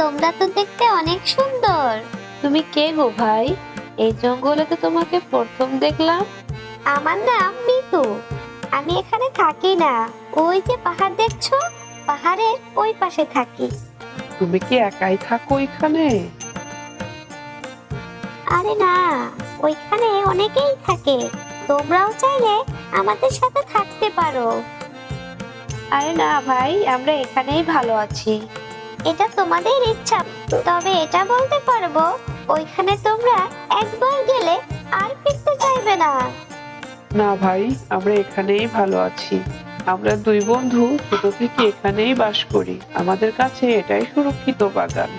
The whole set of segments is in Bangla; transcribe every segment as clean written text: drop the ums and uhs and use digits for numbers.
তোমরা তো দেখতে অনেক সুন্দর। তুমি কে গো ভাই? এই জঙ্গলে তো তোমাকে প্রথম দেখলাম। আমার নাম মিতু। আমি এখানে থাকি না, ওই যে পাহাড় দেখছো, পাহাড়ের ওই পাশে থাকি। তুমি কি একাই থাকো এখানে? আরে না, ওইখানে অনেকেই থাকে। তোমরাও চাইলে আমাদের সাথে থাকতে পারো। আরে না ভাই, আমরা এখানেই ভালো আছি। এটা তোমাদের ইচ্ছা, তবে এটা বলতে পারবো ওইখানে তোমরা একবার গেলে আর ফিরতে চাইবে না। না ভাই, আমরা এখানেই ভালো আছি। আমরা দুই বন্ধু ছোট থেকে এখানেই বাস করি। আমাদের কাছে এটাই সুরক্ষিত বাগান।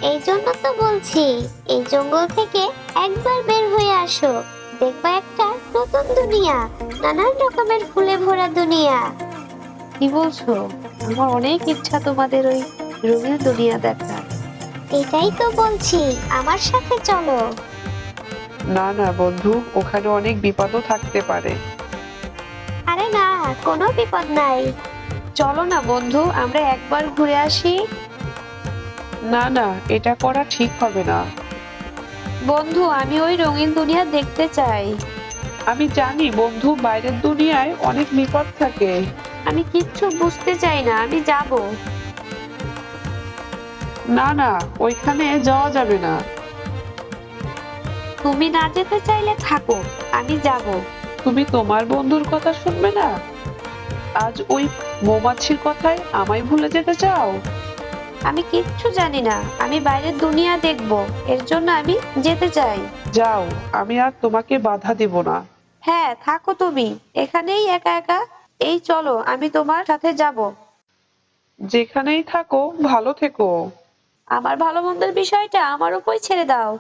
এই জন্য তো বলছি, এই জঙ্গল থেকে একবার বের হয়ে আসো। দেখবা একটা নতুন দুনিয়া, নানান রকমের ফুলে ভরা দুনিয়া। কি বলছো? আমার অনেক ইচ্ছা তোমাদের ওই রঙিন দুনিয়া দেখার। এটাই তো বলছি, আমার সাথে চলো। না না বন্ধু, ওখানে অনেক বিপদও থাকতে পারে। আরে না, কোনো বিপদ নাই। চলো না বন্ধু, আমরা একবার ঘুরে আসি। না না, এটা করা ঠিক হবে না। বন্ধু, আমি ওই রঙিন দুনিয়া দেখতে চাই। আমি জানি বন্ধু, বাইরের দুনিয়ায় অনেক বিপদ থাকে। আমি কিচ্ছু বুঝতে চাই না, আমি যাব। না না, ওইখানে যাওয়া যাবে না। তুমি না যেতে চাইলে থাকো, আমি যাব। তুমি তোমার বন্ধুর কথা শুনবে না? আজ ওই মৌমাছির কথায় আমায় ভুলে যেতে চাও? আমি কিচ্ছু জানি না, আমি বাইরের দুনিয়া দেখব, এর জন্য আমি যেতে চাই। যাও, আমি আর তোমাকে বাধা দেব না। হ্যাঁ, থাকো তুমি এখানেই একা একা। এই চলো, আমি তোমার সাথে যাব। যেখানেই থাকো ভালো থেকো। আমার ভালো মন্দের বিষয়টা আমার উপর ছেড়ে দাও।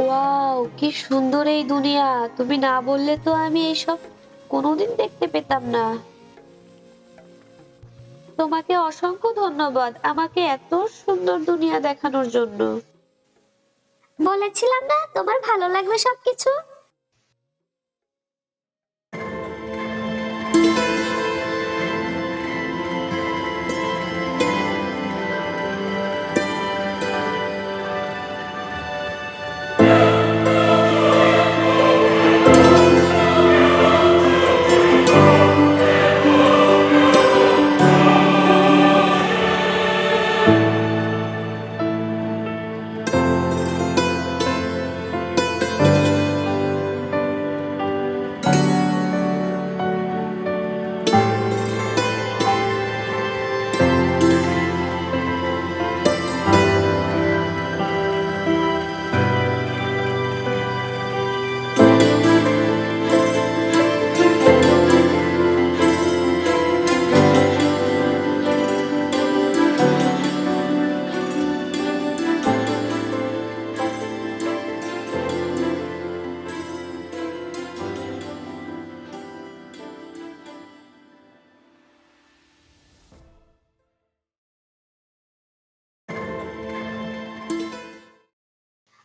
ওয়াও, কি সুন্দর এই দুনিয়া! তুমি না বললে তো আমি এইসব কোনোদিন দেখতে পেতাম না। তোমাকে অসংখ্য ধন্যবাদ আমাকে এত সুন্দর দুনিয়া দেখানোর জন্য। বলেছিলাম না তোমার ভালো লাগবে সবকিছু।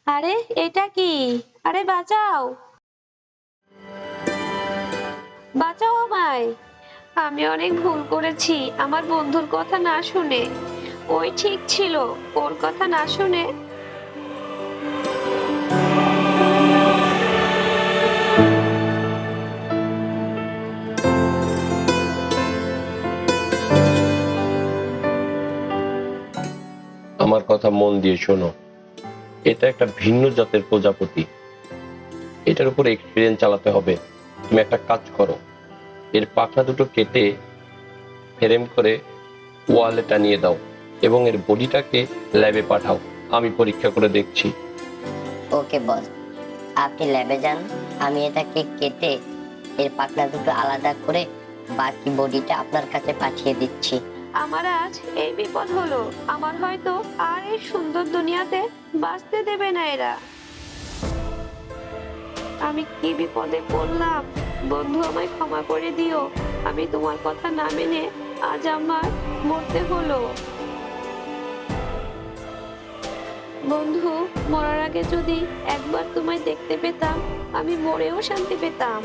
আরে এটা কি? আরে বাঁচাও! বাঁচাও আমায়। আমি অনেক ভুল করেছি আমার বন্ধুর কথা না শুনে। ওই ঠিক ছিল, ওর কথা না শুনে। আমার কথা মন দিয়ে শোনো। এটা একটা ভিন্ন জাতের প্রজাপতি, এটার উপর এক্সপেরিয়েন্স চালাতে হবে। তুমি একটা কাজ করো, এর পাখনা দুটো কেটে ফ্রেম করে ওয়ালে টানিয়ে দাও এবং এর বডিটাকে ল্যাবে পাঠাও। আমি পরীক্ষা করে দেখছি। ওকে বস, আপনি ল্যাবে যান, আমি এটাকে কেটে এর পাখনা দুটো আলাদা করে বাকি বডিটা আপনার কাছে পাঠিয়ে দিচ্ছি। আমার আজ এই বিপদ হলো, আমার হয়তো আর এই সুন্দর দুনিয়াতে বাঁচতে দেবে না এরা। আমি কি বিপদে পড়লাম। বন্ধু, আমায় ক্ষমা করে দিও। আমি তোমার কথা না মেনে আজ আমার মরতে হলো। বন্ধু, মরার আগে যদি একবার তোমায় দেখতে পেতাম, আমি মরেও শান্তি পেতাম।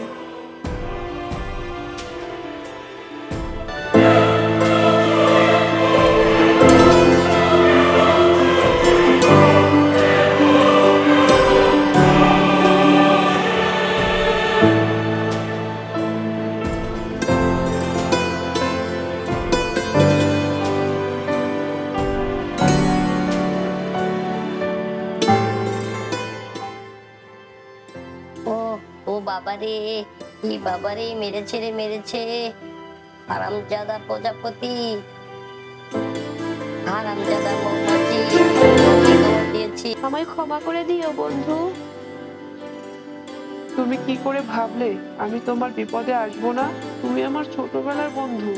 ও ও বাবারে, কি বাবারে, মেরেছে রে মেরেছে। হারামজাদা প্রজাপতি, হারামজাদা মৌমাছি, তোকে কামড় দিয়েছি। আমায় ক্ষমা করে দিও বন্ধু। তুমি কি করে ভাবলে আমি তোমার বিপদে আসবো না? তুমি আমার ছোটবেলার বন্ধু।